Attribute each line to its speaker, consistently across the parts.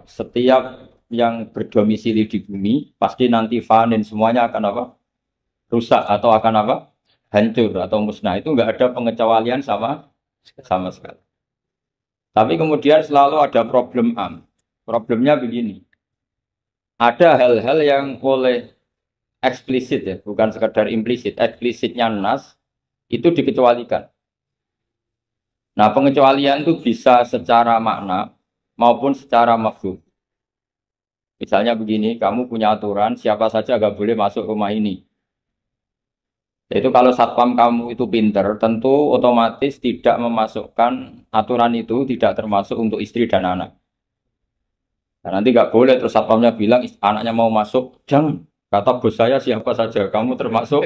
Speaker 1: Setiap yang berdomisili di bumi pasti nanti panen semuanya akan apa? Rusak atau akan apa? Hancur atau musnah. Itu enggak ada pengecualian sama sekali. Tapi kemudian selalu ada problem am. Problemnya begini. Ada hal-hal yang oleh eksplisit ya, bukan sekedar implisit. Eksplisitnya nas itu dikecualikan. Nah, pengecualian itu bisa secara makna maupun secara mafhum. Misalnya begini, kamu punya aturan siapa saja nggak boleh masuk rumah ini. Yaitu kalau satpam kamu itu pinter, tentu otomatis tidak memasukkan aturan itu tidak termasuk untuk istri dan anak. Nah, nanti nggak boleh terus satpamnya bilang anaknya mau masuk, jangan. Kata bos saya siapa saja, kamu termasuk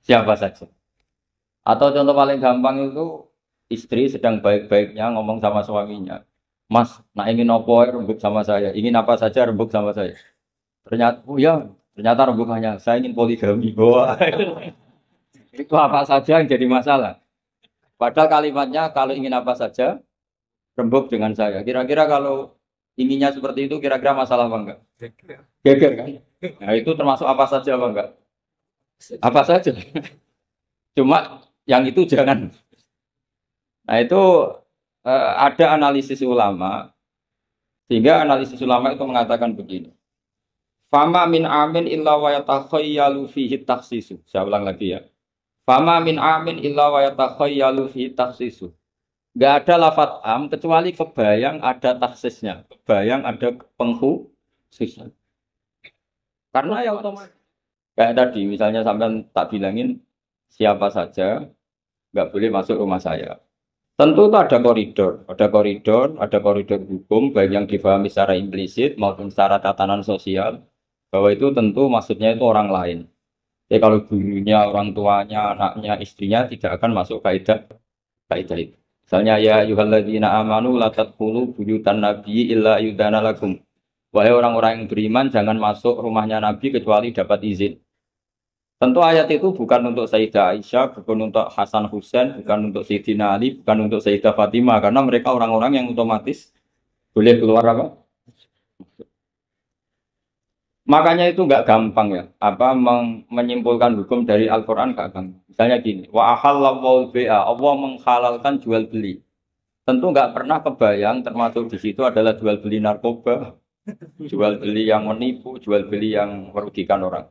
Speaker 1: siapa saja. Atau contoh paling gampang itu istri sedang baik-baiknya ngomong sama suaminya, Mas, nak ingin apa rembuk sama saya, ingin apa saja rembuk sama saya. Ternyata, oh ya, ternyata rembukannya saya ingin poligami. Wah, itu apa saja yang jadi masalah. Padahal kalimatnya kalau ingin apa saja rembuk dengan saya. Kira-kira kalau inginnya seperti itu, kira-kira masalah apa enggak? Geger kan? Nah itu termasuk apa saja apa enggak? Apa saja. Cuma yang itu jangan. Nah itu ada analisis ulama, sehingga analisis ulama itu mengatakan begini. Fama min amin illa wa yatakhayyalu fihi takhsisu. Saya ulang lagi ya. Fama min amin illa wa yatakhayyalu fihi takhsisu. Enggak ada lafaz am kecuali kebayang ada taksisnya, kebayang ada pengkhususan. Karena ya otomatis kayak tadi misalnya sampai tak bilangin siapa saja nggak boleh masuk rumah saya. Tentu itu ada koridor hukum baik yang difahami secara implisit maupun secara tatanan sosial bahwa itu tentu maksudnya itu orang lain. Jadi kalau gurunya, orang tuanya, anaknya, istrinya tidak akan masuk kaidah itu. Misalnya ya ayyuhalladzina amanu la tadkhulu buyutan nabiyyi illa yudana lakum. Wahai orang-orang yang beriman jangan masuk rumahnya Nabi kecuali dapat izin. Tentu ayat itu bukan untuk Sayyidah Aisyah, bukan untuk Hasan Husain, bukan untuk Sayyidina Ali, bukan untuk Sayyidah Fatimah karena mereka orang-orang yang otomatis boleh keluar apa? Makanya itu nggak gampang ya, menyimpulkan hukum dari Al-Quran nggak gampang. Misalnya gini, wa ahallallahu bai'a, Allah menghalalkan jual beli. Tentu nggak pernah kebayang termasuk di situ adalah jual beli narkoba, jual beli yang menipu, jual beli yang merugikan orang.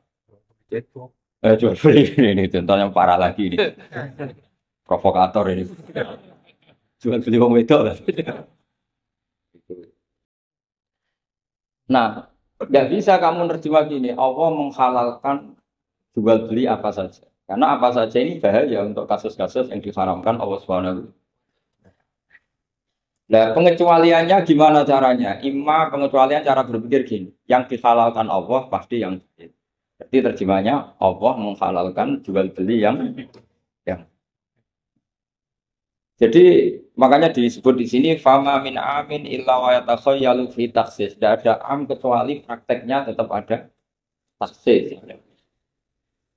Speaker 1: Jual beli ini contoh yang parah lagi ini, provokator ini. Jual beli wong wedok lah. Nah, nggak bisa kamu nerjemah gini, Allah menghalalkan jual beli apa saja. Karena apa saja ini bahaya untuk kasus-kasus yang diharamkan Allah Subhanahu. Nah, pengecualiannya gimana caranya? Pengecualian cara berpikir gini, yang dihalalkan Allah pasti yang jadi terjemahnya Allah menghalalkan jual beli yang jadi makanya disebut di sini fama min amin illa wa yatakhayyalu fi taksis. Tidak ada am kecuali prakteknya tetap ada taksis.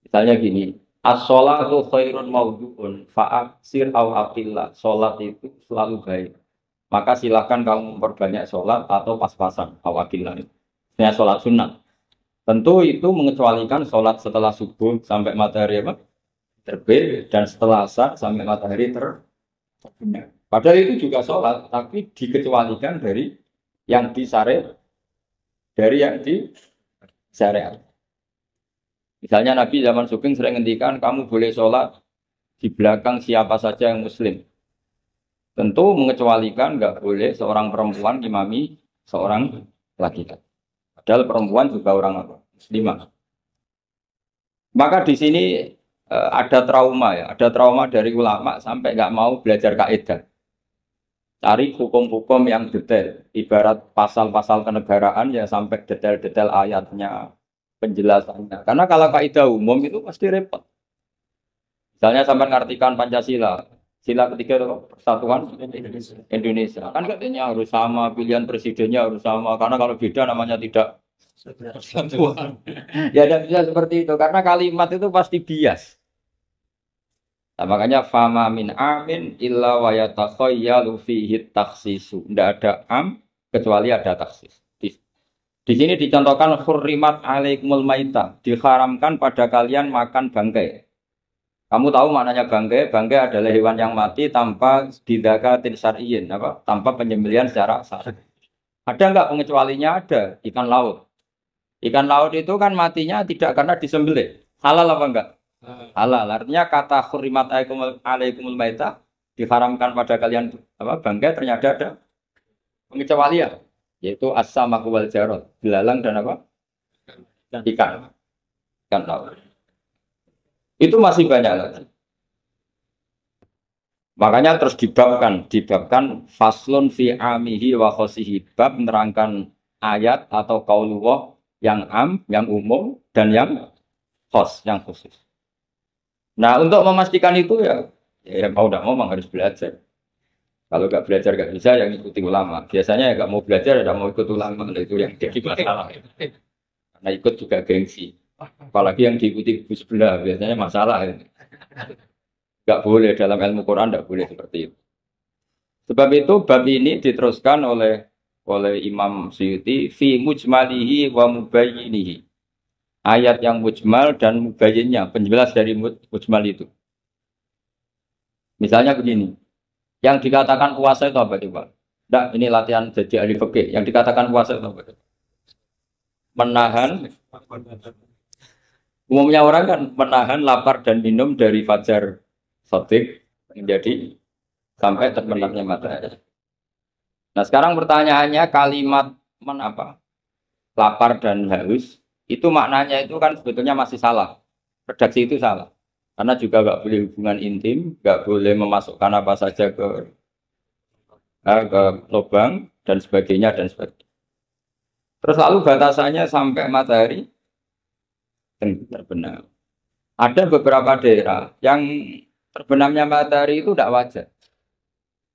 Speaker 1: Misalnya gini, as-sholatu khairun mawdu'un fa'aksir aw aqillah. Sholat itu selalu baik. Maka silakan kamu memperbanyak sholat atau pas-pasan aw aqillah. Ini sholat sunat. Tentu itu mengecualikan sholat setelah subuh sampai matahari terbit dan setelah asar sampai matahari terbenam. Padahal itu juga sholat, tapi dikecualikan dari yang disyariat, Misalnya Nabi zaman Sugeng sering ngendikan kamu boleh sholat di belakang siapa saja yang Muslim. Tentu mengecualikan nggak boleh seorang perempuan imami seorang laki-laki. Padahal perempuan juga orang Muslimah. Maka di sini ada trauma ya, ada trauma dari ulama sampai nggak mau belajar kaidah. Cari hukum-hukum yang detail, ibarat pasal-pasal kenegaraan ya sampai detail-detail ayatnya, penjelasannya. Karena kalau kaidah umum itu pasti repot. Misalnya sampai mengartikan Pancasila, sila ketiga itu persatuan Indonesia. Kan katanya harus sama, pilihan presidennya harus sama. Karena kalau beda namanya tidak persatuan. Ya tidak bisa seperti itu karena kalimat itu pasti bias. Nah, makanya fama min amin illa wa yatakhayyalu fihi takhsisu. Tidak ada am kecuali ada taksis. Di sini dicontohkan hurrimat alaikumul maita, diharamkan pada kalian makan bangkai. Kamu tahu maknanya bangkai? Bangkai adalah hewan yang mati tanpa didakatin syar'iyyin, apa? Tanpa penyembelihan secara syar'i. Ada enggak pengecualinya? Ada. Ikan laut. Ikan laut itu kan matinya tidak karena disembelih. Halal apa enggak? Halal. Artinya kata hurrimat alaikumul maita diharamkan pada kalian apa? Bangkai ternyata ada pengecualian, yaitu as-samaku wal jarad, belalang dan apa? Ikan. Ikan laut. Itu masih banyak lagi. Makanya terus dibabkan faslun fi amihi wa khosihi, bab menerangkan ayat atau qaulullah yang am, yang umum dan yang khos, yang khusus. Nah, untuk memastikan itu ya mau tidak mau harus belajar. Kalau nggak belajar nggak bisa, yang ikuti ulama. Biasanya ya nggak mau belajar, ya nggak mau ikut ulama. Itu yang jadi masalah. Karena ikut juga gengsi. Apalagi yang diikuti buku sebelah, biasanya masalah. Nggak boleh dalam ilmu Quran, nggak boleh seperti itu. Sebab itu bab ini diteruskan oleh Imam Suyuti fi mujmalihi wa mubayyinihi. Ayat yang mujmal dan mubayyinnya, penjelas dari mujmal itu. Misalnya begini. Yang dikatakan puasa itu apa coba? Nah, ini latihan jadi ahli fikih. Yang dikatakan puasa itu apa? Menahan. Umumnya orang kan menahan lapar dan minum dari fajar sotik menjadi sampai terbenamnya matahari. Nah, sekarang pertanyaannya kalimat apa? Lapar dan haus itu maknanya itu kan sebetulnya masih salah. Redaksi itu salah. Karena juga nggak boleh hubungan intim, nggak boleh memasukkan apa saja ke lubang dan sebagainya dan sebagainya. Terus lalu batasannya sampai matahari terbenam. Ada beberapa daerah yang terbenamnya matahari itu tidak wajar.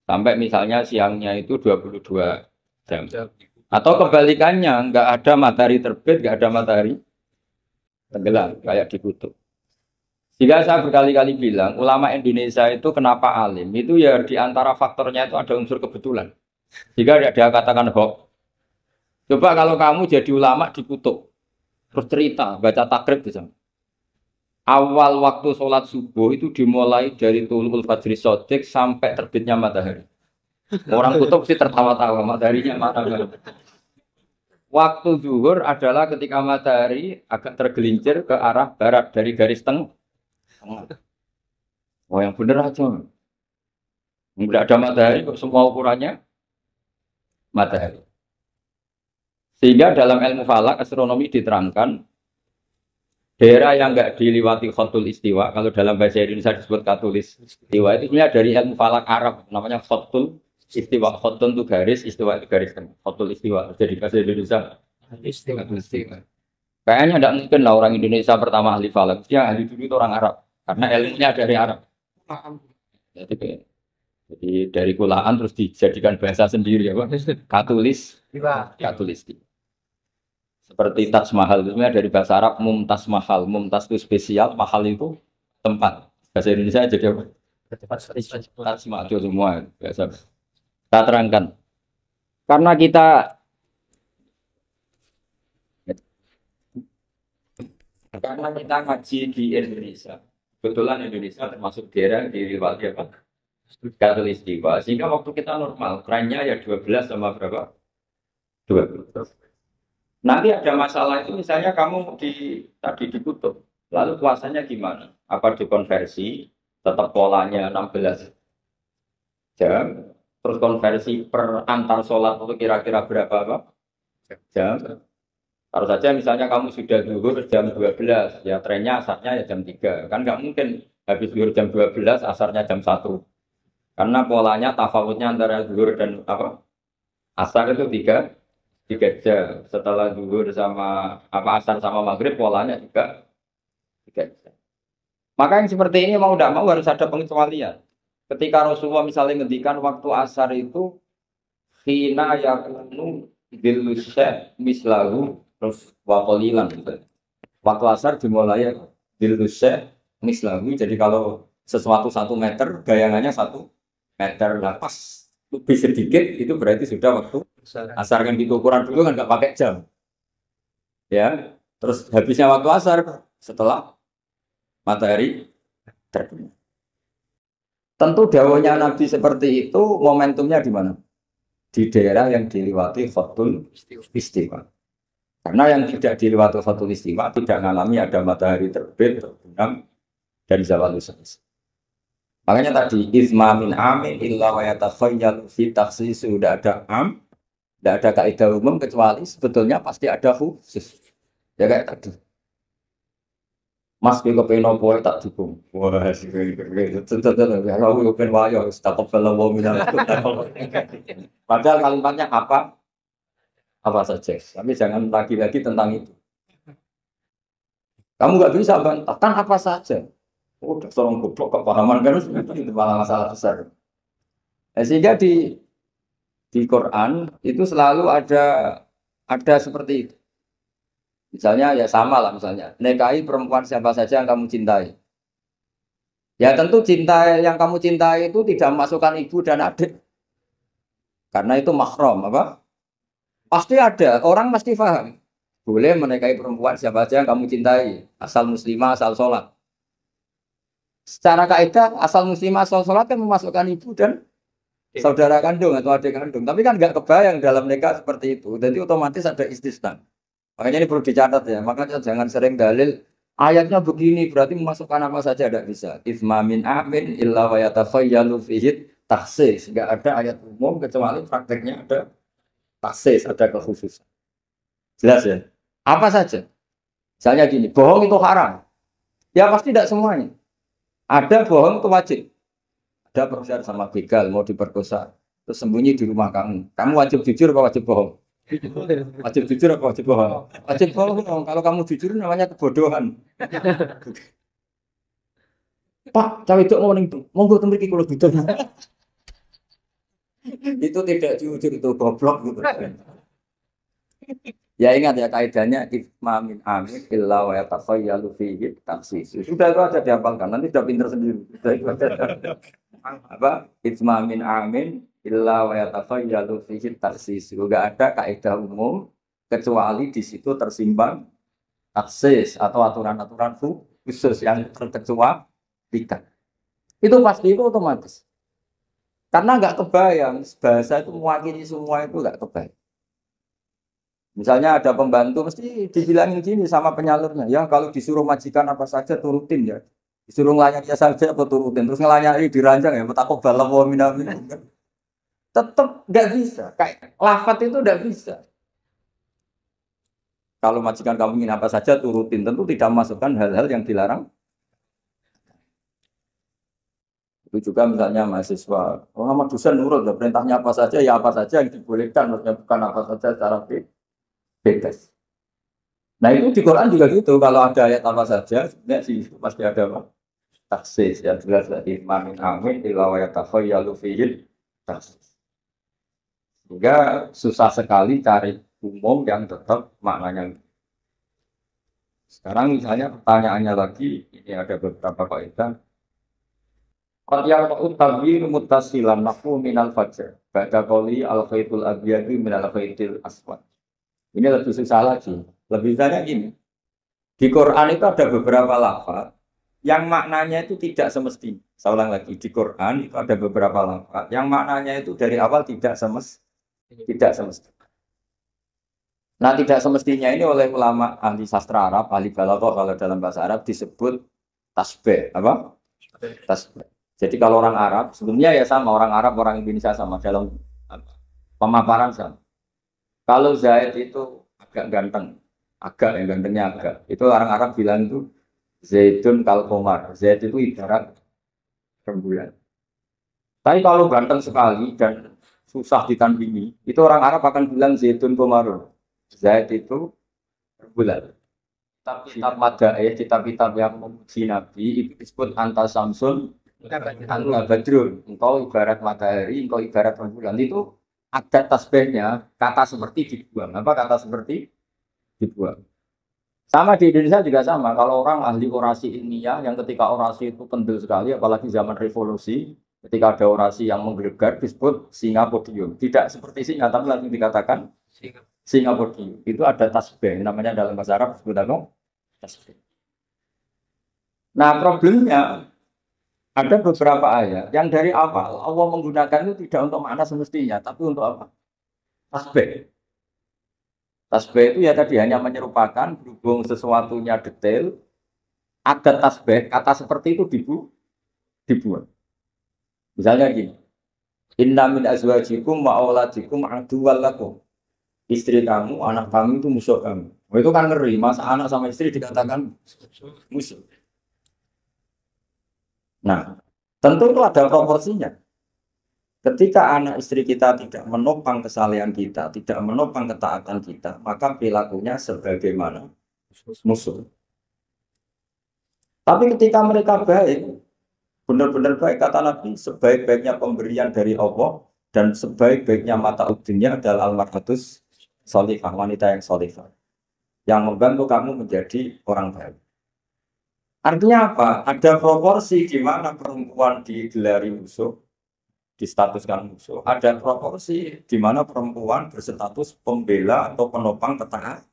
Speaker 1: Sampai misalnya siangnya itu 22 jam. Atau kebalikannya, nggak ada matahari terbit, nggak ada matahari tenggelam, kayak di kutub. Jika saya berkali-kali bilang, ulama Indonesia itu kenapa alim? Itu ya diantara faktornya itu ada unsur kebetulan. Jika dia katakan hoax. Coba kalau kamu jadi ulama di kutub, terus cerita, baca takrib di sana. Awal waktu sholat subuh itu dimulai dari tulul fajri sodik sampai terbitnya matahari. Orang kutub sih tertawa-tawa, mataharinya mana? Waktu zuhur adalah ketika matahari agak tergelincir ke arah barat dari garis tengah. Oh yang bener aja. Enggak ada matahari kok semua ukurannya matahari. Sehingga dalam ilmu falak astronomi diterangkan daerah yang enggak diliwati khotul istiwa, kalau dalam bahasa Indonesia disebut katulis istiwa, itu sebenarnya dari ilmu falak Arab namanya khotul istiwa. Khotul itu garis, istiwa itu garis kan. Khotul istiwa jadi bahasa Indonesia istiwa. Kayaknya enggak mungkin lah orang Indonesia pertama ahli falak. Yang ahli dulu itu orang Arab. Karena ilmunya dari Arab. Jadi dari kulaan terus dijadikan bahasa sendiri ya Pak. Katulis. Seperti Taj Mahal itu sebenarnya dari bahasa Arab Mumtaz Mahal. Mumtaz itu spesial, mahal itu tempat. Bahasa Indonesia jadi apa? Taj Mahal itu semua biasa. Kita terangkan. Karena kita ngaji di Indonesia. Kebetulan Indonesia termasuk daerah di riwayat apa? Katulistiwa. Sehingga waktu kita normal, kerannya ya 12 sama berapa? 12. Nanti ada masalah itu misalnya kamu tadi ditutup. Lalu puasanya gimana? Apa dikonversi? Tetap polanya 16 jam. Terus konversi per antar sholat itu kira-kira berapa jam? Kalau saja misalnya kamu sudah zuhur jam 12, ya trennya asarnya ya jam 3. Kan nggak mungkin habis zuhur jam 12, asarnya jam 1. Karena polanya tafawutnya antara zuhur dan asar itu 3 jam. Setelah zuhur sama asar sama maghrib polanya juga 3 jam. Maka yang seperti ini mau tidak mau harus ada pengecualian. Ketika Rasulullah misalnya ngendikan waktu asar itu khina yakunu dilusya mislahu terus wakolilan gitu. Waktu asar dimulai dilusya mislahu. Jadi kalau sesuatu 1 meter, gayangannya 1 meter. Nah pas lebih sedikit itu berarti sudah waktu Asar kan gitu ukuran dulu kan nggak pakai jam. Ya. Terus habisnya waktu asar setelah matahari terbenam. Tentu dawuhnya Nabi seperti itu momentumnya di mana? Di daerah yang dilewati Khatul Istiwa. Karena yang tidak dilewati Khatul Istiwa tidak mengalami ada matahari terbit, terbenam, dan zawal selesai. Makanya tadi izma min amin illa wa yatakhayyalu fi takhsis sudah ada tidak ada kaidah umum kecuali sebetulnya pasti ada khusus. Ya kayak tadi. Mas kita pengen nopo tak dukung. Wah, tentu kalau aku pengen wayo, tak kepala mau minum. Padahal kalimatnya apa? Apa saja. Tapi jangan lagi-lagi tentang itu. Kamu nggak bisa bantahkan apa saja. Udah seorang goblok kepahaman kan itu malah masalah besar. Sehingga di Quran itu selalu ada seperti itu. Misalnya ya sama lah misalnya, nikahi perempuan siapa saja yang kamu cintai. Ya tentu cinta yang kamu cintai itu tidak memasukkan ibu dan adik. Karena itu mahram apa? Pasti ada, orang pasti paham. Boleh menikahi perempuan siapa saja yang kamu cintai, asal muslimah, asal sholat. Secara kaidah asal muslimah, asal sholat kan memasukkan ibu dan saudara kandung atau adik kandung. Tapi kan nggak kebayang dalam nikah seperti itu. Jadi otomatis ada istisna. Makanya ini perlu dicatat ya. Makanya jangan sering dalil ayatnya begini berarti memasukkan apa saja tidak bisa. Izma min amin illa wa yatakhayyalu fihi takhsis. Enggak ada ayat umum kecuali prakteknya ada takhsis, ada kekhususan. Jelas ya? Apa saja? Misalnya gini, bohong itu haram. Ya pasti tidak semuanya. Ada bohong itu wajib. Ada perusahaan sama begal mau diperkosa, terus sembunyi di rumah kamu. Kamu wajib jujur apa wajib bohong? Wajib jujur apa wajib bohong? Wajib bohong. Kalau kamu jujur namanya kebodohan. Pak, cawe itu mau monggo temriki kalau jujur. Itu tidak jujur, itu goblok gitu. Ya ingat ya kaidahnya izma min amin illa wa yatakhayyalu fihi takhsis. Sudah itu aja dihafalkan, nanti sudah pinter sendiri. Apa? Izma min amin illa wa yatakhayyalu fihi takhsis. Juga ada kaidah umum kecuali di situ tersimpan taksis atau aturan-aturan khusus yang terkecualikan. Itu pasti itu otomatis. Karena nggak kebayang bahasa itu mewakili semua itu nggak kebayang. Misalnya ada pembantu mesti dibilangin gini sama penyalurnya, ya kalau disuruh majikan apa saja turutin ya. Disuruh ngelayani saja apa turutin, terus ngelayani diranjang ya, takut balam wa minamin. Tetap nggak bisa, kayak lafat itu nggak bisa. Kalau majikan kamu ingin apa saja turutin, tentu tidak memasukkan hal-hal yang dilarang. Itu juga misalnya mahasiswa, sama dosen nurut, ya, perintahnya apa saja, ya apa saja yang dibolehkan, maksudnya bukan apa saja secara bebas. Nah itu di Quran juga gitu, kalau ada ayat apa saja, sebenarnya sih pasti ada apa? Taksis, ya jelas dari mamin amin, ilawaya takhayyalu fihi taksis. Sehingga susah sekali cari umum yang tetap maknanya. Sekarang misalnya pertanyaannya lagi, ini ada beberapa kaidah. Qad yaqa'u tabyin muttasilan nahu minal fajr. Ba'da qawli al-khaytul abyadu minal khaytil aswad. Ini lebih susah lagi. Lebih banyak gini. Di Quran itu ada beberapa lafaz yang maknanya itu tidak semestinya. Saya ulang lagi, di Quran itu ada beberapa lafaz yang maknanya itu dari awal tidak semestinya. Nah, tidak semestinya ini oleh ulama ahli sastra Arab, ahli balaghah kalau dalam bahasa Arab disebut tasbih, apa? Tasbih. Jadi kalau orang Arab, sebelumnya ya sama, orang Arab, orang Indonesia sama dalam pemaparan sama. Kalau Zaid itu agak ganteng, yang gantengnya agak. Itu orang Arab bilang itu Zaidun kal qamar. Zaid itu ibarat rembulan. Tapi kalau ganteng sekali dan susah ditandingi, itu orang Arab akan bilang Zaidun qamarun. Zaid itu rembulan. Kitab Madaih, kitab-kitab yang memuji Nabi itu disebut anta samsun, anta badrun. Engkau ibarat matahari, engkau ibarat rembulan. Itu ada tasbihnya, kata seperti dibuang. Apa kata seperti dibuang? Sama di Indonesia juga sama. Kalau orang ahli orasi ilmiah yang ketika orasi itu kendel sekali, apalagi zaman revolusi, Ketika ada orasi yang menggelegar disebut singa podium. Tidak seperti singa, tapi langsung dikatakan singa podium. Itu ada tasbih, namanya dalam bahasa Arab disebut apa? Tasbih. Nah problemnya ada beberapa ayat yang dari awal Allah menggunakan itu tidak untuk makna semestinya, tapi untuk apa? Tasbih. Tasbih itu ya tadi hanya menyerupakan berhubung sesuatunya detail, ada tasbih, kata seperti itu dibuat. Misalnya gini, inna min azwajikum wa auladikum aduwwal lakum. Istri kamu, anak kamu itu musuh kamu. Oh, itu kan ngeri, masa anak sama istri dikatakan musuh. Nah, tentu itu ada proporsinya. Ketika anak istri kita tidak menopang kesalehan kita, tidak menopang ketaatan kita, maka perilakunya sebagaimana musuh. Tapi ketika mereka baik, benar-benar baik, kata Nabi, sebaik-baiknya pemberian dari Allah dan sebaik-baiknya mata udinya adalah al-marhatus solihah, wanita yang solihah, yang membantu kamu menjadi orang baik. Artinya apa? Ada proporsi di mana perempuan digelari musuh, distatuskan musuh. Ada proporsi di mana perempuan berstatus pembela atau penopang ketaat.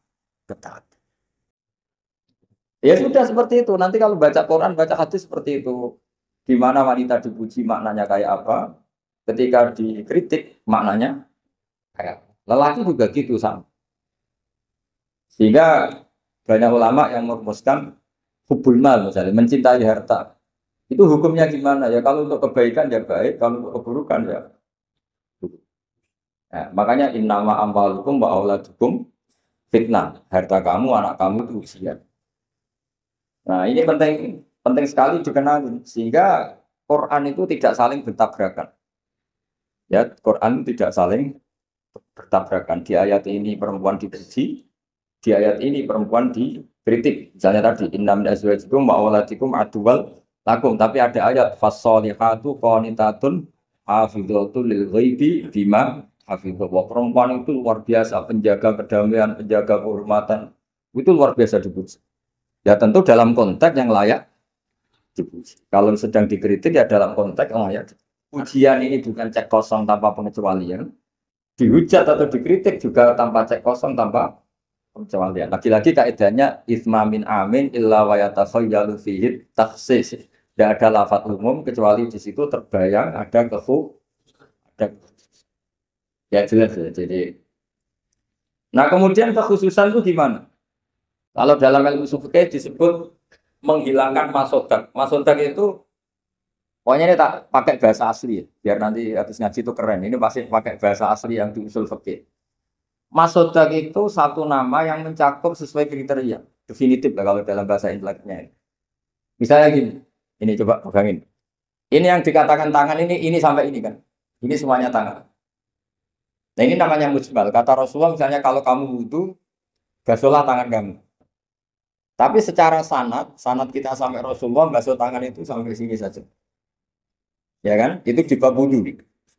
Speaker 1: Ya sudah seperti itu. Nanti kalau baca Quran, baca hadis seperti itu. Di mana wanita dipuji maknanya kayak apa? Ketika dikritik maknanya kayak apa? Lelaki juga gitu sama. Sehingga banyak ulama yang merumuskan hubul mal misalnya, mencintai harta. Itu hukumnya gimana ya? Kalau untuk kebaikan ya baik, kalau untuk keburukan ya. Nah, makanya innama amwalukum wa auladukum fitnah. Harta kamu, anak kamu itu ujian. Nah, ini penting penting sekali dikenali sehingga Quran itu tidak saling bertabrakan. Ya, Quran tidak saling bertabrakan. Di ayat ini perempuan dipuji, di ayat ini perempuan dikritik. Misalnya tadi inna min azwajikum wa auladikum aduwwal lakum, tapi ada ayat fasholihatu qanitatun hafidhatul lil ghaibi bima hafidha. Perempuan itu luar biasa, penjaga kedamaian, penjaga kehormatan. Itu luar biasa dipuji. Ya tentu dalam konteks yang layak dipuji. Kalau sedang dikritik ya dalam konteks yang layak. Pujian ini bukan cek kosong tanpa pengecualian. Dihujat atau dikritik juga tanpa cek kosong tanpa pengecualian. Lagi-lagi kaidahnya isma min amin illa wa yatakhayyalu fihi takhsis. Tidak ada lafaz umum kecuali di situ terbayang ada ada ya jelas ya. Jadi nah kemudian kekhususan itu gimana? Kalau dalam ilmu fikih disebut menghilangkan masodak. Masodak itu pokoknya ini tak pakai bahasa asli ya, biar nanti habis ngaji itu keren. Ini pasti pakai bahasa asli yang di usul fikih. Masodak itu satu nama yang mencakup sesuai kriteria definitif lah kalau dalam bahasa inteleknya. Misalnya gini, ini coba pegangin. Ini yang dikatakan tangan ini sampai ini kan. Ini semuanya tangan. Nah ini namanya mujmal. Kata Rasulullah misalnya kalau kamu wudu, basuhlah tangan kamu. Tapi secara sanad kita sampai Rasulullah basuh tangan itu sampai sini saja. Ya kan? Itu di bab wudu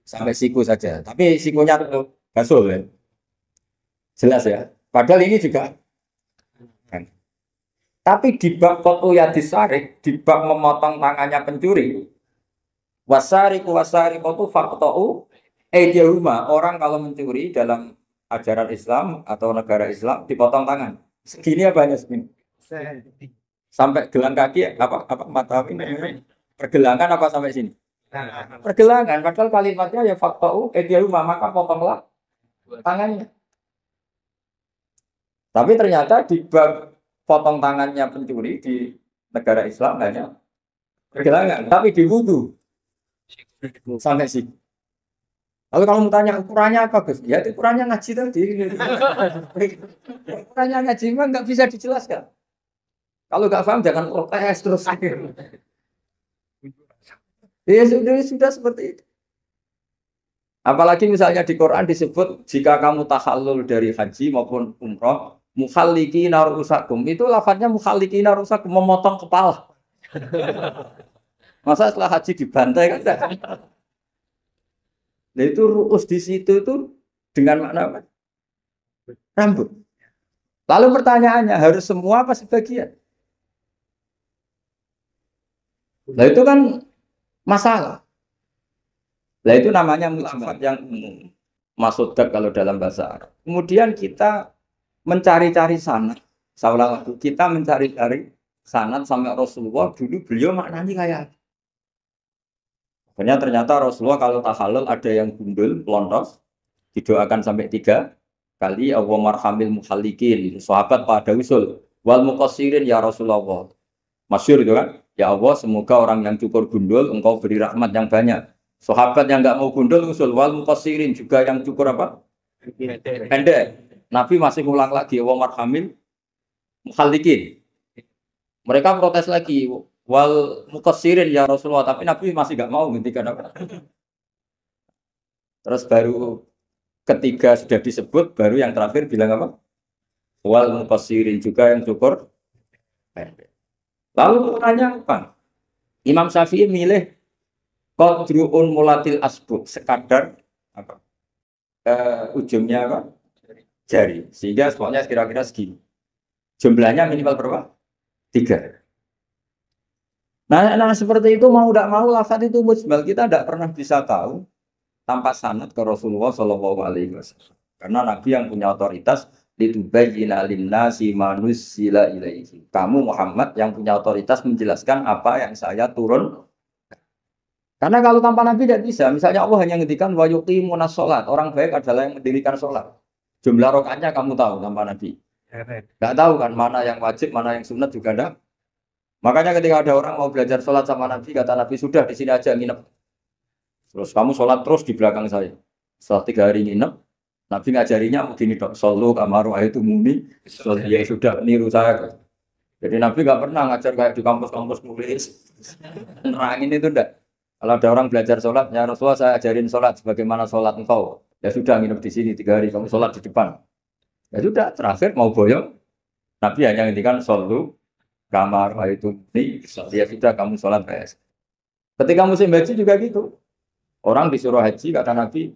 Speaker 1: sampai siku saja. Tapi sikunya tuh basuh ya. Jelas ya. Padahal ini juga kan. Tapi di bab qat'u yadis sarik, di bab memotong tangannya pencuri, wasariqu wasariqatu faqta'u aydiyahuma. Orang kalau mencuri dalam ajaran Islam atau negara Islam dipotong tangan. Segini apa hanya segini? Sampai gelang kaki apa mata ini pergelangan apa sampai sini? Pergelangan. Padahal kalimatnya ya faqta'u aydiyahuma, maka potonglah tangannya. Tapi ternyata di bab potong tangannya pencuri di negara Islam hanya pergelangan, tapi di wudu sampai sini. Lalu kalau mau tanya ukurannya apa, Gus? Ya ukurannya ngaji tadi. Ukurannya ngaji mah nggak bisa dijelaskan. Kalau nggak paham jangan protes terus. Ya sudah seperti itu. Apalagi misalnya di Quran disebut jika kamu takhallul dari haji maupun umroh, mukhallikina ru'usakum, itu lafadznya mukhallikina ru'usakum, memotong kepala. Masa setelah haji dibantai kan? Nah itu ru'us di situ itu dengan makna apa? Rambut. Lalu pertanyaannya harus semua apa sebagian? Nah itu kan masalah. Lah itu namanya mulafat yang umum. Masodak kalau dalam bahasa Arab. Kemudian kita mencari-cari sanad. Saya ulang lagi, kita mencari-cari sanad sampai Rasulullah dulu beliau maknanya kayak akhirnya ternyata Rasulullah kalau tahallul ada yang gundul, pelontos, didoakan sampai 3 kali. Allah marhamil muhallikin. Sahabat pada usul. Wal muqassirin ya Rasulullah. Masyhur itu kan. Ya Allah semoga orang yang cukur gundul engkau beri rahmat yang banyak. Sahabat yang enggak mau gundul usul wal muqassirin juga yang cukur apa? Pendek. Nabi masih ngulang lagi wa marhamil muhallikin. Mereka protes lagi wal muqassirin ya Rasulullah, tapi Nabi masih enggak mau ngendikan apa. Terus baru ketiga sudah disebut, baru yang terakhir bilang apa? Wal muqassirin juga yang cukur pendek. Lalu pertanyaan apa? Imam Syafi'i milih qadruun mulatil asbuk, sekadar apa? Ujungnya apa? Jari. Sehingga sebabnya kira-kira segini. Jumlahnya minimal berapa? 3. Nah, seperti itu mau tidak mau lafaz itu mujmal, kita tidak pernah bisa tahu tanpa sanad ke Rasulullah Shallallahu Alaihi Wasallam. Karena Nabi yang punya otoritas litubayyina linnasi ma nuzzila ilaihi. Kamu Muhammad yang punya otoritas menjelaskan apa yang saya turun. Karena kalau tanpa Nabi tidak bisa. Misalnya Allah hanya ngendikan wa yuqimunas shalat. Orang baik adalah yang mendirikan sholat. Jumlah rakaatnya kamu tahu tanpa Nabi. Tidak tahu kan mana yang wajib, mana yang sunat juga enggak. Makanya ketika ada orang mau belajar sholat sama Nabi, kata Nabi sudah di sini aja nginep. Terus kamu sholat terus di belakang saya. Setelah 3 hari nginep, Nabi ngajarinya begini dok, solu kamaru itu mumi, ya sudah niru saya. Jadi Nabi nggak pernah ngajar kayak di kampus-kampus nulis, nerangin itu enggak. Kalau ada orang belajar sholat, ya Rasulullah saya ajarin sholat sebagaimana sholat engkau. Ya sudah nginep di sini 3 hari, kamu sholat di depan. Ya sudah, terakhir mau boyong, Nabi hanya ngintikan solu kamaru itu mumi, ya sudah kamu sholat beres. Ketika musim haji juga gitu. Orang disuruh haji, kata Nabi,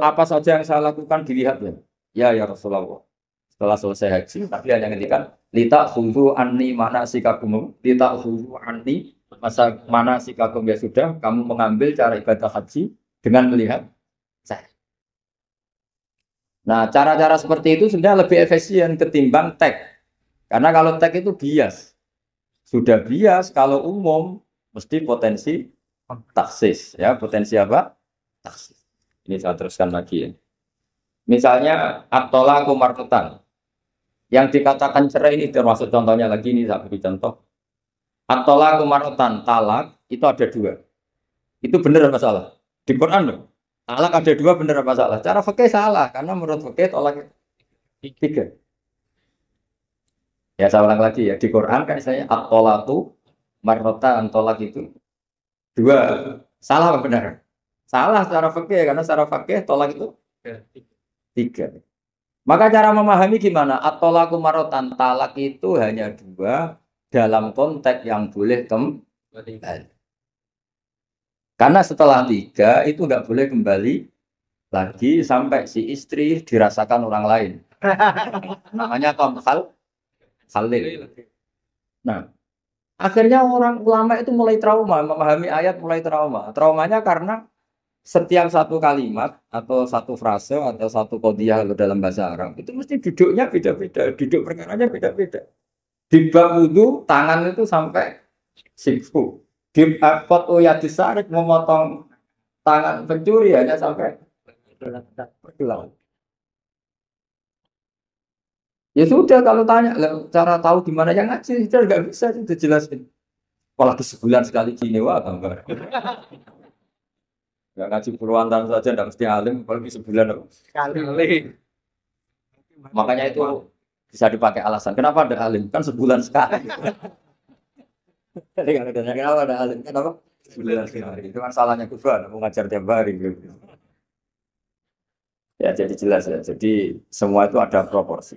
Speaker 1: apa saja yang saya lakukan dilihat ya. Ya Rasulullah. Setelah selesai haji, Nabi hanya ngendikan, lita khudhu anni manasikakum, lita khudhu anni manasikakum, ya sudah, kamu mengambil cara ibadah haji dengan melihat saya. Nah, cara-cara seperti itu sebenarnya lebih efisien ketimbang tag. Karena kalau tag itu bias. Sudah bias, kalau umum mesti potensi taksis, ya potensi apa? Taksis. Ini saya teruskan lagi ya. Misalnya at-thalaqu marratan. Yang dikatakan cerai ini termasuk contohnya lagi ini saya beri contoh. At-thalaqu marratan, talak itu ada 2. Itu benar apa salah? Di Quran loh. Talak ada 2 benar apa salah? Cara fikih salah karena menurut fikih talak 3. Ya saya ulang lagi ya, di Quran kan saya at-thalaqu marratan, talak itu 2. Salah apa benar? Salah secara fikih, karena secara fikih tolak itu 3. Maka cara memahami gimana? At-thalaqu marratan, talak itu hanya 2 dalam konteks yang boleh kembali. Karena setelah 3 itu nggak boleh kembali lagi sampai si istri dirasakan orang lain. Namanya halil. Nah, akhirnya orang ulama itu mulai trauma, memahami ayat mulai trauma. Traumanya karena setiap satu kalimat atau satu frase atau satu qadhiyah dalam bahasa Arab itu mesti duduknya beda-beda, duduk perkaranya beda-beda. Di bab wudu tangan itu sampai siku. Di pot uyadis sarik memotong tangan pencuri hanya sampai pergelangan. Ya sudah kalau tanya cara tahu di mana yang ngaji sudah nggak bisa sudah jelasin. Apalagi sebulan sekali gini wah tambah. Nggak ngaji puluhan tahun saja nggak mesti alim, apalagi sebulan sekali. Makanya itu bisa dipakai alasan. Kenapa ada alim? Kan sebulan sekali. Jadi kalau ditanya kenapa ada alim? Kenapa? Sebulan sekali. Itu kan salahnya Kufran, mau ngajar tiap hari. Ya jadi jelas ya. Jadi semua itu ada proporsi.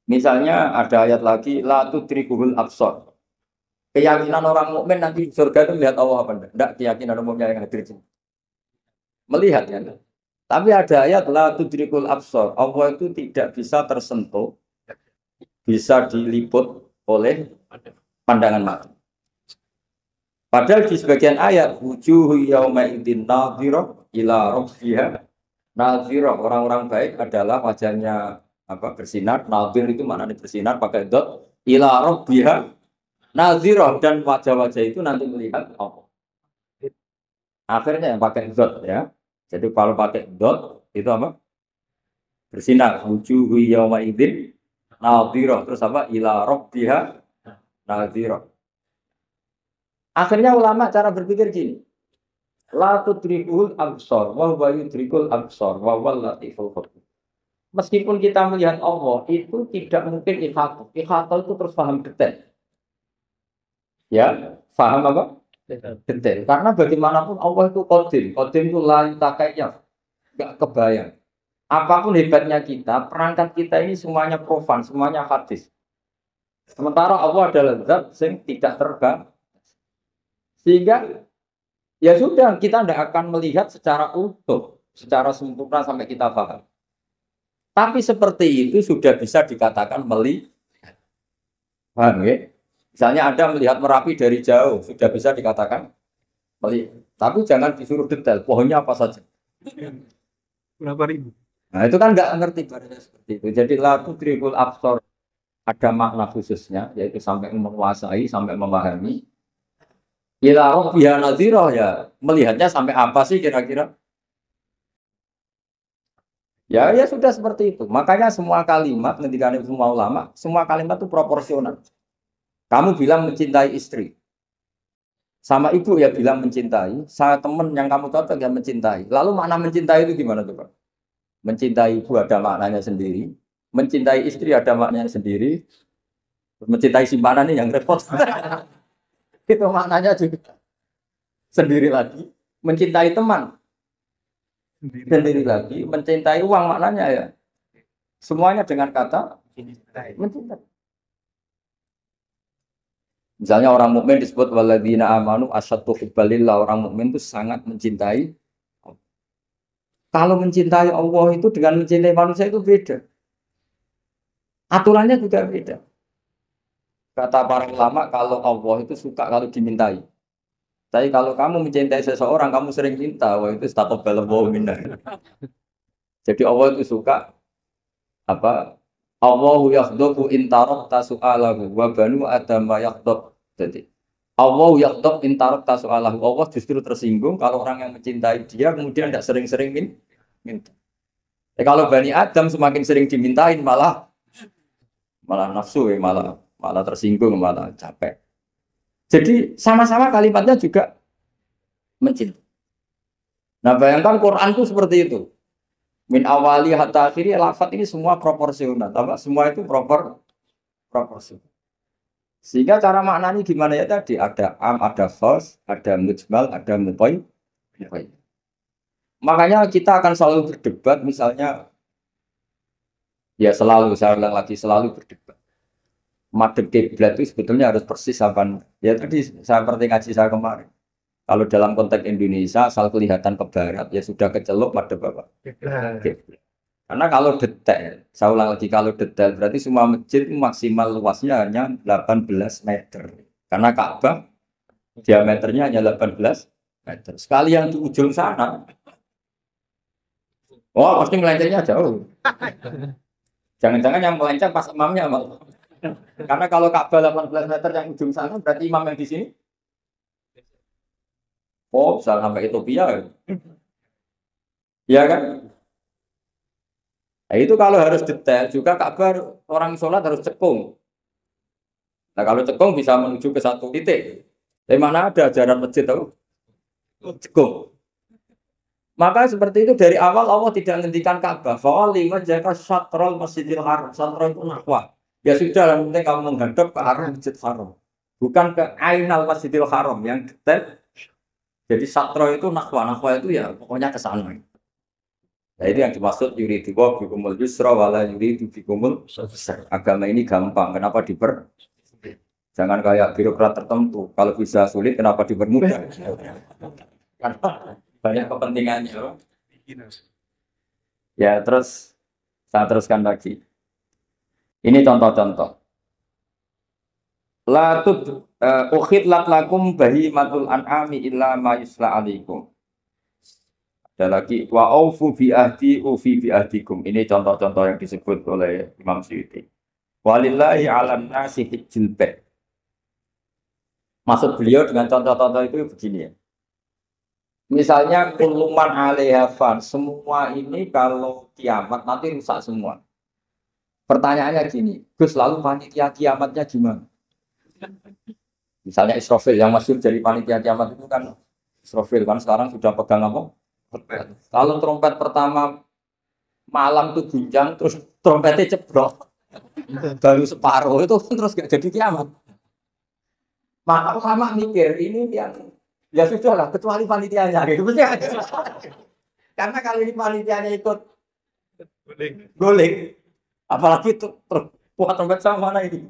Speaker 1: Misalnya ada ayat lagi la tudrikuhul absar. Keyakinan orang mukmin nanti surga itu melihat Allah apa enggak? Enggak, keyakinan umumnya yang hadir itu. Melihat ya. Tapi ada ayat la tudrikul absar. Allah itu tidak bisa tersentuh, bisa diliput oleh pandangan mata. Padahal di sebagian ayat wujuhu yauma idzin nadhirah ila rabbiha nadhirah, orang-orang baik adalah wajahnya apa bersinar, nadhir itu maknanya bersinar pakai dot, ila rabbiha nadhirah, dan wajah-wajah itu nanti melihat Allah. Akhirnya yang pakai dot ya. Jadi kalau pakai dot itu apa? Bersinar. Wujuhu yauma idzin nadhirah, terus apa? Ila rabbiha nadhirah. Akhirnya ulama cara berpikir gini. La tudrikul absor wa huwa yudrikul absor wa huwal latiful khabir. Meskipun kita melihat Allah itu tidak mungkin ikhata. Ikhata itu terus paham detail. Ya, paham apa? Detail. Karena bagaimanapun Allah itu qadim. Qadim itu lain takaynya. Enggak kebayang. Apapun hebatnya kita, perangkat kita ini semuanya profan, semuanya hadis. Sementara Allah adalah zat yang tidak terbang. Sehingga ya sudah, kita tidak akan melihat secara utuh, secara sempurna sampai kita paham. Tapi seperti itu sudah bisa dikatakan melihat. Paham ya? Misalnya Anda melihat Merapi dari jauh, sudah bisa dikatakan melihat. Tapi jangan disuruh detail, pohonnya apa saja.
Speaker 2: Berapa ribu?
Speaker 1: Nah itu kan nggak ngerti barunya seperti itu. Jadi laku tribul absor ada makna khususnya, yaitu sampai menguasai, sampai memahami. Ila rabbiha nadhirah, ya melihatnya sampai apa sih kira-kira? Ya ya sudah seperti itu. Makanya semua kalimat ketika semua ulama, semua kalimat itu proporsional. Kamu bilang mencintai istri, sama ibu ya bilang mencintai, sama teman yang kamu cocok ya mencintai. Lalu makna mencintai itu gimana tuh Pak? Mencintai ibu ada maknanya sendiri, mencintai istri ada maknanya sendiri, mencintai simpanan ini yang repot. Itu maknanya juga sendiri lagi. Mencintai teman sendiri lagi. Mencintai uang maknanya ya semuanya dengan kata mencintai. Misalnya orang mukmin disebut walladzina amanu asyaddu hubbalillah, orang mukmin itu sangat mencintai. Kalau mencintai Allah itu dengan mencintai manusia itu beda. Aturannya juga beda. Kata para ulama, kalau Allah itu suka kalau dimintai. Tapi kalau kamu mencintai seseorang, kamu sering minta, wah itu taqabbalallahu minna. Jadi Allah itu suka apa? Allahu yaghdabu in tarakta su'alahu wa banu adama yaghdab. Jadi Allahu yaghdabu in tarakta su'alahu. Allah justru tersinggung kalau orang yang mencintai dia kemudian tidak sering-sering minta. Kalau Bani Adam semakin sering dimintain malah nafsu ya, malah tersinggung, malah capek. Jadi sama-sama kalimatnya juga mencintai. Nah bayangkan Quran itu seperti itu. Min awali hatta akhiri, lafaz ini semua proporsional. Semua itu proporsional. Sehingga cara maknanya gimana ya tadi? Ada am, ada khos, ada mujmal, ada muqayyad. Makanya kita akan selalu berdebat, misalnya ya selalu, saya ulang lagi, selalu berdebat. Madhep kiblat itu sebetulnya harus persis apa? Ya tadi saya seperti ngaji saya kemarin. Kalau dalam konteks Indonesia asal kelihatan ke barat ya sudah kecelok madhep apa? Kiblat. Karena kalau detail, saya ulang lagi, kalau detail berarti semua masjid maksimal luasnya hanya 18 meter. Karena Ka'bah diameternya hanya 18 meter. Sekali yang di ujung sana, oh pasti melencengnya jauh. Jangan-jangan yang melenceng pas imamnya malah. Karena kalau Ka'bah 18 meter yang ujung sana, berarti imam yang di sini, oh bisa sampai Ethiopia ya. Iya kan? Nah, itu kalau harus detail juga Ka'bah orang sholat harus cekung. Nah kalau cekung bisa menuju ke satu titik. Di mana ada ajaran masjid tahu? Cekung. Maka seperti itu dari awal Allah tidak menghentikan Ka'bah. Fa'ali wajhaka syatrul masjidil haram. Syatra itu nahwa. Ya sudah, yang penting kamu menghadap ke arah masjid haram. Bukan ke ainal masjidil haram yang detail. Jadi syatra itu nahwa. Nahwa itu ya pokoknya ke sana. Nah itu yang dimaksud yuridu wa bikumul yusra wala yuridu bikumul usra. Agama ini gampang, kenapa jangan kayak birokrat tertentu. Kalau bisa sulit, kenapa dipermudah? Karena banyak kepentingannya. Ya terus saya teruskan lagi. Ini contoh-contoh. Latut ukhidlat lakum bahimatul an'ami illa ma yusla alaikum. Ada lagi wa aufu bi ahdi ufi bi ahdikum. Ini contoh-contoh yang disebut oleh Imam Suyuti. Walillahi 'alan nasi hijjul bait. Maksud beliau dengan contoh-contoh itu begini ya. Misalnya kuluman alehafan, semua ini kalau kiamat nanti rusak semua. Pertanyaannya gini, Gus lalu panitia kiamatnya gimana? Misalnya Israfil yang masuk jadi panitia kiamat itu kan Israfil kan sekarang sudah pegang apa? Kalau trompet pertama malam tuh guncang, terus trompetnya cebrok, baru separuh itu terus gak jadi kiamat. Maka ulama mikir ini yang ya sudah lah, kecuali panitianya gitu. Karena kalau ini panitianya ikut golek, apalagi tuh buat trompet sama mana ini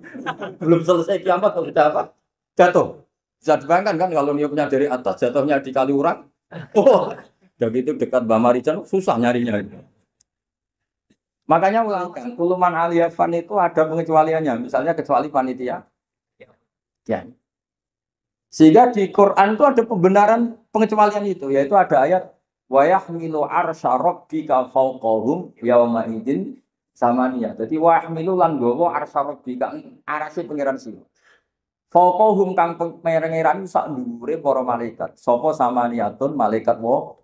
Speaker 1: belum selesai kiamat atau sudah apa? Jatuh. Bisa dibayangkan kan kalau niupnya dari atas jatuhnya di Kaliurang. Oh, dan itu dekat Bamarican susah nyarinya. Makanya ulangkan, kuluman aliyafan itu ada pengecualiannya. Misalnya kecuali panitia. Ya. Sehingga di Quran itu ada pembenaran pengecualian itu, yaitu ada ayat wa yahmilu arsya rabbika fawqahum yauma idzin samania. Jadi wa yahmilu lan gawa arsya rabbika arase pangeran sira. Fawqahum kang pangeran sak dhuwure para malaikat. Sapa samaniatun malaikat wa.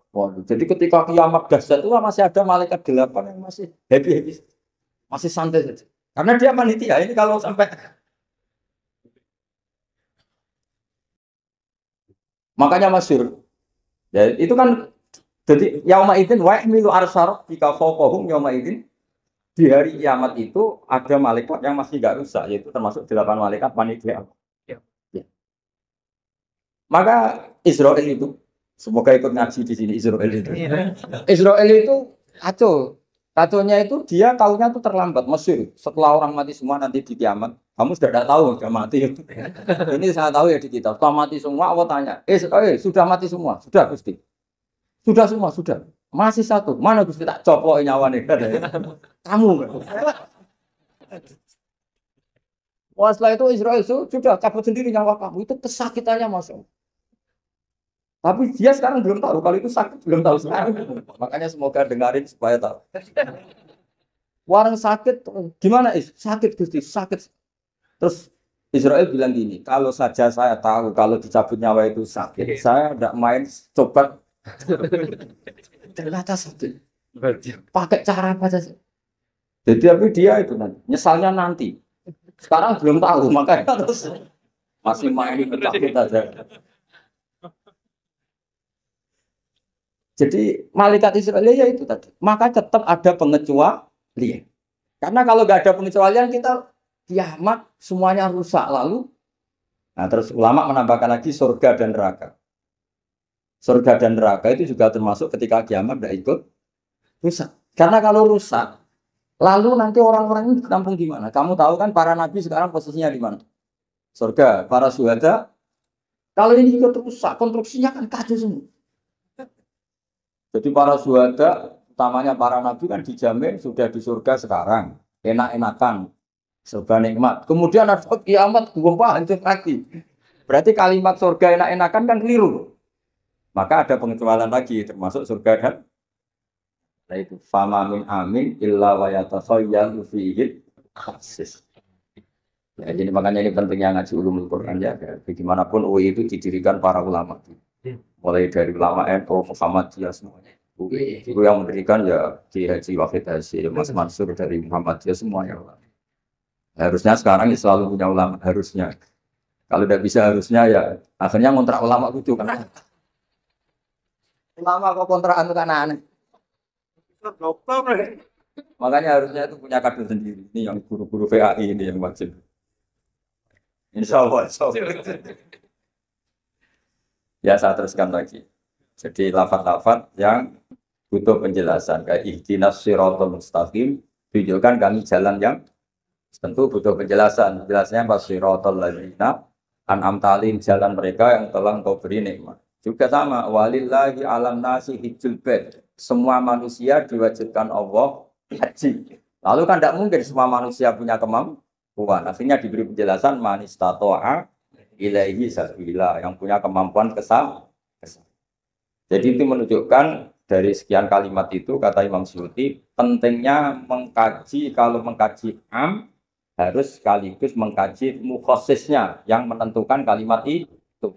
Speaker 1: Jadi ketika kiamat dahsyat itu masih ada malaikat 8 yang masih happy, masih santai saja. Karena dia panitia. Ini kalau sampai makanya masyhur. Ya, itu kan jadi yauma idzin wa yahmilu arsy bika fawqahum yauma idzin. Di hari kiamat itu ada malaikat yang masih enggak rusak, yaitu termasuk 8 malaikat panitia. Ya. Maka Israel itu semoga ikut ngaji di sini Israel itu. Israel itu kacau. Kacaunya itu dia tahunya itu terlambat, masyhur. Setelah orang mati semua nanti di kiamat. Kamu sudah tidak tahu, sudah mati. Ini saya tahu ya di kitab. Setelah mati semua, Allah tanya, sudah mati semua? Sudah, Gusti. Sudah semua, sudah. Masih satu. Mana Gusti tak coplok nyawa nih? Kamu. Wah, setelah itu Israel sudah cabut sendiri nyawa kamu. Itu kesakitannya masuk. Tapi dia sekarang belum tahu. Kalau itu sakit, belum tahu sekarang. Makanya semoga dengarin supaya tahu. Orang sakit, gimana sakit Gusti, sakit. Terus Israel bilang gini, kalau saja saya tahu kalau dicabut nyawa itu sakit, saya tidak main coba. Ternyata sakit. Pakai cara apa saja. Jadi tapi dia itu nanti, nyesalnya nanti. Sekarang belum tahu, makanya terus masih main mencabut aja. Jadi malaikat Israel ya itu tadi. Maka tetap ada pengecualian. Karena kalau nggak ada pengecualian kita kiamat semuanya rusak lalu. Nah terus ulama menambahkan lagi surga dan neraka. Surga dan neraka itu juga termasuk ketika kiamat tidak ikut rusak. Karena kalau rusak, lalu nanti orang-orang ini ditampung di mana? Kamu tahu kan para nabi sekarang posisinya di mana? Surga, para syuhada. Kalau ini ikut rusak, konstruksinya kan kacau semua. Jadi para syuhada, utamanya para nabi kan dijamin sudah di surga sekarang, enak-enakan, serba nikmat. Kemudian ada kiamat, gempa hancur lagi. Berarti kalimat surga enak-enakan kan keliru. Maka ada pengecualian lagi, termasuk surga dan itu fama min amin illa wa yatakhayyalu fihi khasis. Ya, jadi makanya ini pentingnya ngaji ulumul Quran ya. Bagaimanapun UI itu didirikan para ulama. Mulai dari ulama NU, Muhammadiyah semuanya. Itu yang mendirikan ya Ki Haji Wahid Hasyim, Mas Mansur dari Muhammadiyah semuanya. Harusnya sekarang selalu punya ulama, harusnya. Kalau tidak bisa harusnya ya akhirnya kontrak ulama lucu kan. Ulama kok kontrakan itu kan aneh. Makanya harusnya itu punya kader sendiri. Ini yang guru-guru VAI ini yang wajib. Insya Allah. Ya saya teruskan lagi. Jadi lafaz-lafaz yang butuh penjelasan kayak ihdinas siratal mustaqim, tunjukkan kami jalan yang tentu butuh penjelasan. Jelasnya pas siratal ladzina an'amta alaihim, jalan mereka yang telah Engkau beri nikmat. Juga sama walillahi 'alan nasi hijjul bait. Semua manusia diwajibkan Allah haji. Lalu kan tidak mungkin semua manusia punya kemampuan. Akhirnya diberi penjelasan manistato'a ilaihi sabila yang punya kemampuan kesal. Jadi itu menunjukkan dari sekian kalimat itu kata Imam Suyuti pentingnya mengkaji kalau mengkaji am harus sekaligus mengkaji mukhasisnya yang menentukan kalimat itu.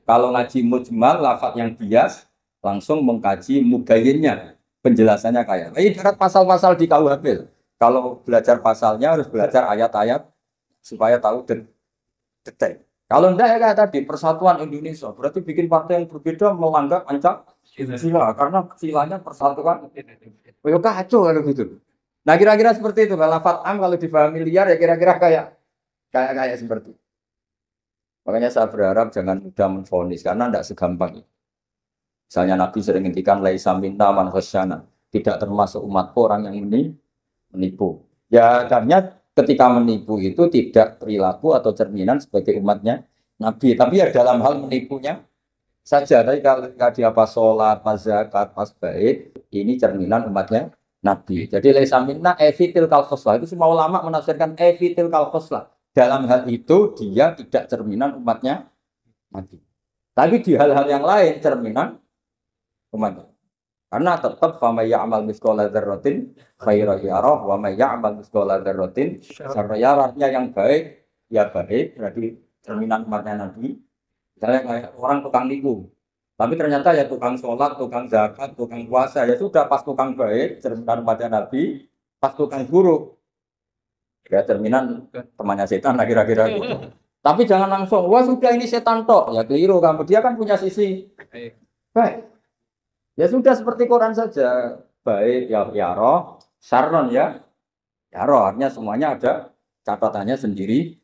Speaker 1: Kalau ngaji mujmal lafaz yang bias langsung mengkaji mubayyinnya penjelasannya kayak. Ibarat pasal-pasal di KUHP. Kalau belajar pasalnya harus belajar ayat-ayat supaya tahu detail. Kalau enggak ya kayak tadi persatuan Indonesia berarti bikin partai yang berbeda melanggar Pancasila karena silanya persatuan. Oh, kacau kalau gitu. Nah kira-kira seperti itu. Lafaz am kalau dipahami liar ya kira-kira kayak seperti itu. Makanya saya berharap jangan mudah menvonis karena tidak segampang itu. Misalnya Nabi sering ngendikan laisa minna man khasyana, tidak termasuk umat orang yang menipu. Ya adanya ketika menipu itu tidak perilaku atau cerminan sebagai umatnya Nabi, tapi ya dalam hal menipunya saja. Tapi kalau dia pas sholat, pas zakat, pas baik, ini cerminan umatnya Nabi. Jadi laisa minna evitil kal khoslah itu semua ulama menafsirkan evitil kal khoslah. Dalam hal itu dia tidak cerminan umatnya Nabi. Tapi di hal-hal yang lain cerminan umatnya. Karena tetap fama ya'mal mithqala dzarratin khairan yarah wa may ya'mal mithqala dzarratin syarran yarah. Artinya yang baik ya baik berarti cerminan umatnya Nabi. Misalnya kayak orang tukang nipu. Tapi ternyata ya tukang sholat, tukang zakat, tukang puasa ya sudah pas tukang baik cerminan umatnya Nabi, pas tukang buruk ya cerminan temannya setan lah kira-kira gitu. Tapi jangan langsung wah sudah ini setan tok ya keliru kamu. Dia kan punya sisi baik. Ya sudah seperti Quran saja. Baik ya roh, syarron ya roh. Artinya semuanya ada catatannya sendiri.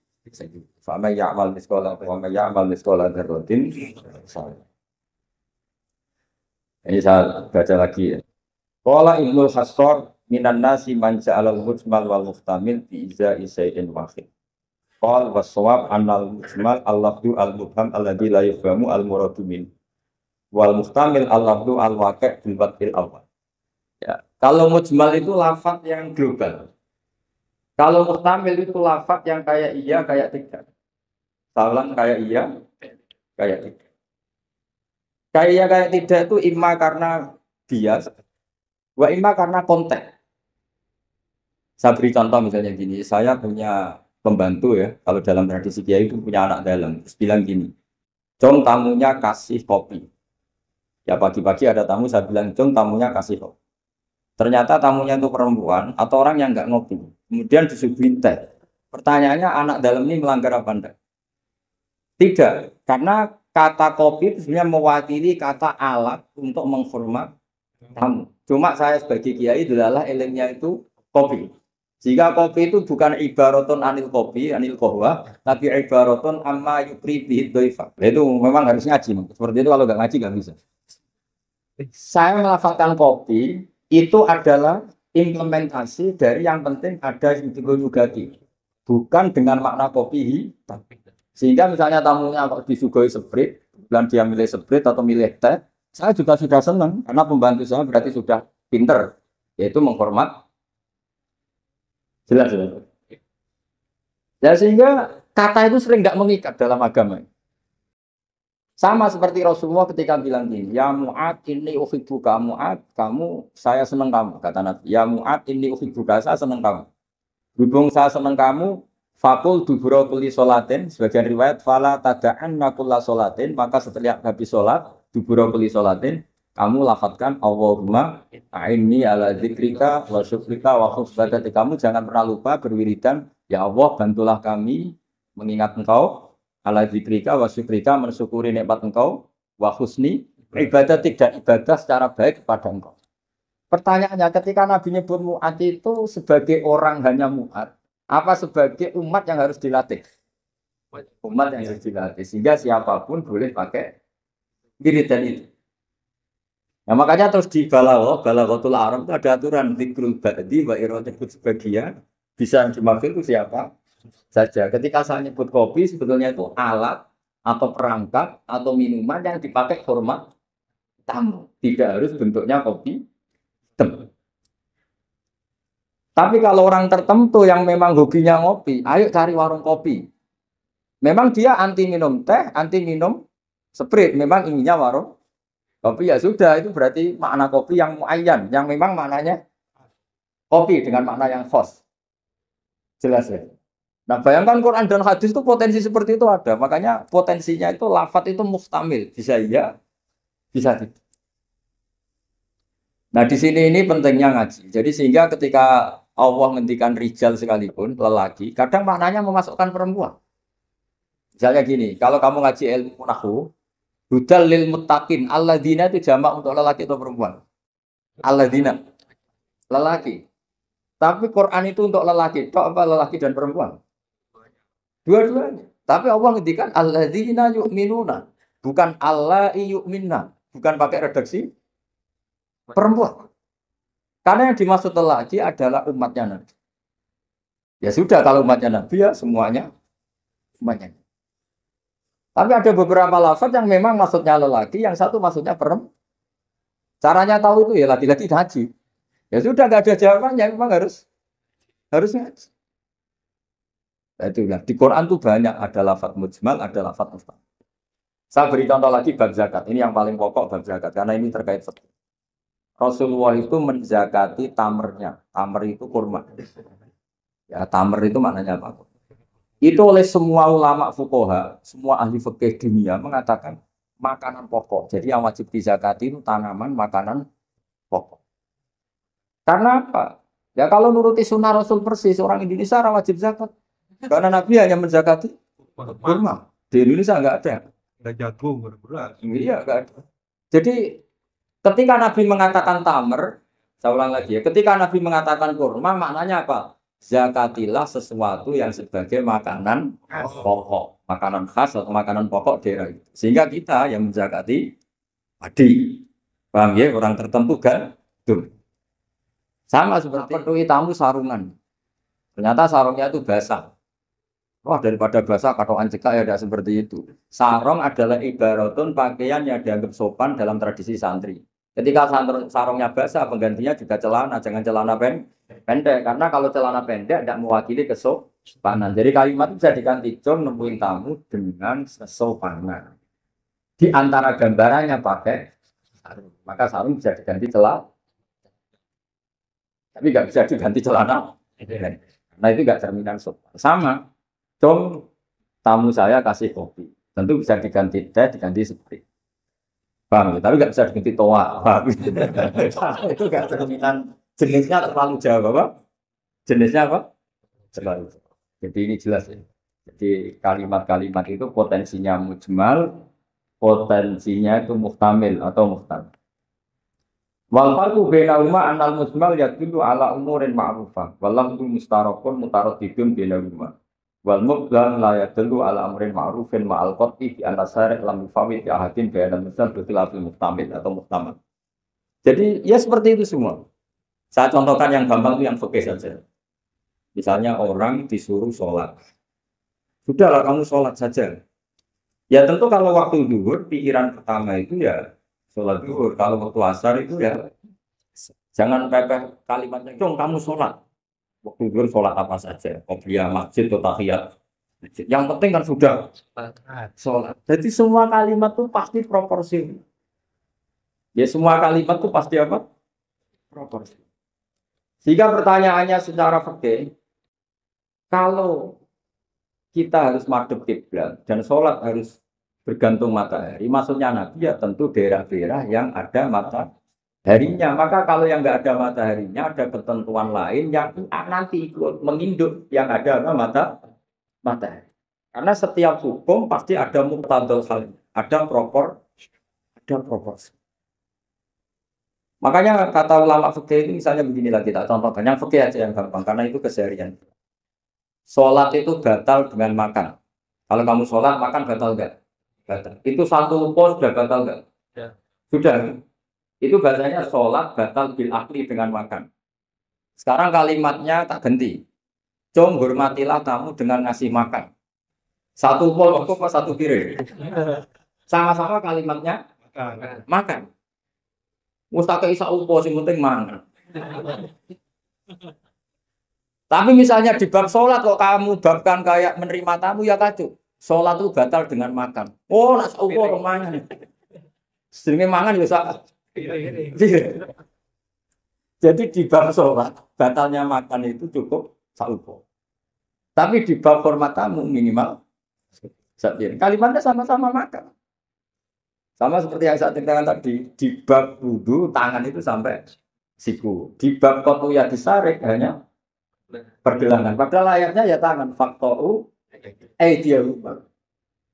Speaker 1: Fama ya'mal mithqala wa may ya'mal mithqala dzarratin. Ini saya baca lagi ya. Qala Ibnu Hassor minan nasi man ja'alal mujmal wal muhtamil bi iza'i syai'in wahid. Qal was-shawab annal mujmal al-lafdu al-mubham alladzi la yafhamu al-muradu min. Wal muhtamil al-lafdu al-waqi' bil wad'il awal. Ya, kalau mujmal itu lafaz yang global. Kalau muhtamil itu lafaz yang kayak iya kayak tidak. Salam kayak iya kayak tidak. Kayak iya kayak tidak itu imma karena bias, wa imma karena konteks. Saya beri contoh misalnya gini, saya punya pembantu ya, kalau dalam tradisi kiai itu punya anak dalam, terus bilang gini, "Cung tamunya kasih kopi." Ya pagi-pagi ada tamu, saya bilang, "Cung tamunya kasih kopi." Ternyata tamunya itu perempuan atau orang yang nggak ngopi. Kemudian disuguhin teh. Pertanyaannya anak dalam ini melanggar apa enggak? Tidak, karena kata kopi itu sebenarnya mewakili kata alat untuk menghormat tamu. Cuma saya sebagai kiai adalah ilmunya itu kopi. Jika kopi itu bukan ibaratun anil kopi, anil kohwa, tapi ibaratun amma yukri bihid doifa. Itu memang harus ngaji. Seperti itu kalau nggak ngaji nggak bisa. Saya melafalkan kopi itu adalah implementasi dari yang penting ada yugati, bukan dengan makna kopi hitam. Sehingga misalnya tamunya kok disuguhi sprit, dan dia milih sprit atau milih teh, saya juga sudah senang karena pembantu saya berarti sudah pinter, yaitu menghormat. Jelas. Ya sehingga kata itu sering nggak mengikat dalam agama. Sama seperti Rasulullah ketika bilang gini, ya Mu'ad ini uhibbuka Mu'ad, kamu saya senang kamu, kata Nabi. Ya Mu'ad ini uhibbuka, saya senang kamu. Hubung saya senang kamu, fakul dubura kulli sholatin, sebagian riwayat fala tada'anna kulla sholatin, maka setelah habis sholat dubura kulli sholatin, kamu lafadzkan Allahumma a'inni ala dzikrika wa syukrika wa husnul. Kamu jangan pernah lupa berwiridan, ya Allah bantulah kami mengingat Engkau, ala dzikrika wa syukrika, mensyukuri nikmat Engkau, wa husni ibadah, tidak ibadah secara baik kepada Engkau. Pertanyaannya, ketika Nabi nyebut Mu'ad itu sebagai orang hanya Mu'ad, apa sebagai umat yang harus dilatih? Umat yang harus dilatih, sehingga siapapun boleh pakai wiridan itu. Nah makanya terus di Balaghatul Arab itu ada aturan dzikrul ba'di wa iradatu sebagian, bisa dimaksud itu siapa saja. Ketika saya nyebut kopi sebetulnya itu alat atau perangkat atau minuman yang dipakai hormat tamu, tidak harus bentuknya kopi hitam. Tapi kalau orang tertentu yang memang hobinya ngopi, ayo cari warung kopi. Memang dia anti minum teh, anti minum sprit. Memang inginnya warung kopi ya sudah, itu berarti makna kopi yang muayyan, yang memang maknanya kopi dengan makna yang khas. Jelas ya. Nah, bayangkan Quran dan hadis itu potensi seperti itu ada. Makanya potensinya itu lafadz itu muhtamil, bisa iya, bisa tidak. Nah, di sini ini pentingnya ngaji. Jadi sehingga ketika Allah ngendikan rijal sekalipun, lelaki, kadang maknanya memasukkan perempuan. Misalnya gini, kalau kamu ngaji ilmu nahwu, hudal lil muttaqin, alladzina itu jamak untuk lelaki atau perempuan? Alladzina, lelaki. Tapi Quran itu untuk lelaki, tok apa lelaki dan perempuan? Dua-duanya. Tapi Allah ngendikan alladzina yu'minuna, bukan allai yu'minna, bukan pakai redaksi perempuan. Karena yang dimaksud lelaki adalah umatnya Nabi. Ya sudah, kalau umatnya Nabi ya semuanya umatnya. Tapi ada beberapa lafaz yang memang maksudnya lelaki, yang satu maksudnya perempuan. Caranya tahu itu ya laki-laki haji. Ya sudah, nggak ada jawabannya, memang harus ngaji. Nah, itulah di Quran tuh banyak ada lafaz mujmal, ada lafaz mustaqil. Saya beri contoh lagi bab zakat. Ini yang paling pokok bab zakat karena ini terkait fikih. Rasulullah itu menzakati tamernya. Tamer itu kurma. Ya, tamer itu maknanya apa? Itu oleh semua ulama fuqaha, semua ahli fikih dunia mengatakan makanan pokok. Jadi yang wajib dizakati itu tanaman makanan pokok. Karena apa? Ya kalau nuruti sunnah Rasul persis, orang Indonesia wajib zakat. Karena Nabi hanya menzakati kurma. Di Indonesia enggak ada.
Speaker 2: Ada jagung, ada beras.
Speaker 1: Iya, enggak ada. Jadi ketika Nabi mengatakan tamer, saya ulang lagi ya, ketika Nabi mengatakan kurma, maknanya apa? Zakatilah sesuatu yang sebagai makanan pokok, makanan khas atau makanan pokok daerah itu. Sehingga kita yang menzakati padi, paham ya? Orang tertentu kan? Tuh. Sama seperti penuhi tamu sarungan. Ternyata sarungnya itu basah. Wah, daripada basah katokan cekak ya tidak seperti itu. Sarung adalah ibaratun pakaian yang dianggap sopan dalam tradisi santri. Ketika sarungnya basah, penggantinya juga celana, jangan celana pendek. Karena kalau celana pendek tidak mewakili kesopanan. Jadi kalimat itu bisa diganti jom nemuin tamu dengan kesopanan. Di antara gambarannya pakai sarung. Maka sarung bisa diganti celana. Tapi nggak bisa diganti celana. Karena itu nggak cerminan sopan. Sama. Jom tamu saya kasih kopi. Tentu bisa diganti teh, diganti sprit. Bang, tapi nggak bisa diganti toa. Itu nggak cerminan. Jenisnya terlalu jauh, apa? Jenisnya apa? Terlalu jauh. Jadi ini jelas ya. Jadi kalimat-kalimat itu potensinya mujmal, potensinya itu muhtamil atau muhtamil. Wal farqu bainahuma annal mujmal yadullu ala umurin ma'rufah. Wallahu mustarakun mutaraddidun bainahuma. Wal mublan la yadullu ala amrin ma'rufin ma'al qat'i bi anna syari' lam yufawwid bi ahadin bainal mujmal bi khilafil muhtamil atau muhtamal. Jadi ya seperti itu semua. Saya contohkan yang gampang itu yang fikih saja. Misalnya orang disuruh sholat. Sudahlah kamu sholat saja. Ya tentu kalau waktu zuhur pikiran pertama itu ya sholat zuhur. Kalau waktu asar itu ya jangan pepeh kalimatnya dong kamu sholat. Waktu zuhur sholat apa saja. Qobliyah masjid atau tahiyat. Yang penting kan sudah sholat. Jadi semua kalimat itu pasti proporsi. Ya semua kalimat itu pasti apa? Proporsi. Sehingga pertanyaannya secara fikih, kalau kita harus madhep kiblat dan sholat harus bergantung matahari, maksudnya Nabi ya tentu daerah-daerah yang ada mataharinya. Maka kalau yang nggak ada mataharinya, ada ketentuan lain yang nanti ikut menginduk yang ada matahari. Karena setiap hukum pasti ada muqtadal hal, ada proporsi. Makanya kata ulama fikih itu misalnya beginilah kita contohkan yang fikih aja yang gampang karena itu keseharian. Sholat itu batal dengan makan. Kalau kamu sholat makan batal enggak? Batal. Itu satu pos sudah batal enggak? Ya. Sudah. Itu bahasanya sholat batal bil akli dengan makan. Sekarang kalimatnya tak ganti. Jom hormatilah tamu dengan ngasih makan. Satu pos apa satu piring? Sama-sama kalimatnya makan. Mustaqil isa upo sing penting mangan. Tapi misalnya di bab sholat kok kamu babkan kayak menerima tamu ya kacau. Sholat itu batal dengan makan. Oh, nak saupo mangan. Sering mangan ya sak. Jadi di bab sholat batalnya makan itu cukup saupo. Tapi di bab hormat tamu minimal sepiring. Kalimatnya sama-sama makan. Sama seperti yang saya ceritakan tadi, di bab wudu tangan itu sampai siku. Di bab kotu ya disarik hanya pergelangan. Padahal ayatnya ya tangan. Faktoru dia lupa.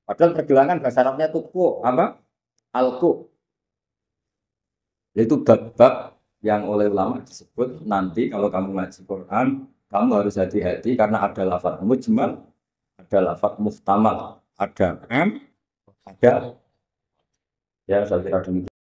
Speaker 1: Padahal pergelangan bahasa Arabnya itu ku apa? Alku. Itu bab-bab yang oleh ulama disebut nanti kalau kamu ngaji Quran, kamu harus hati-hati karena ada lafaz mujmal, ada lafaz muhtamal, ada ada ya saya kira demikian.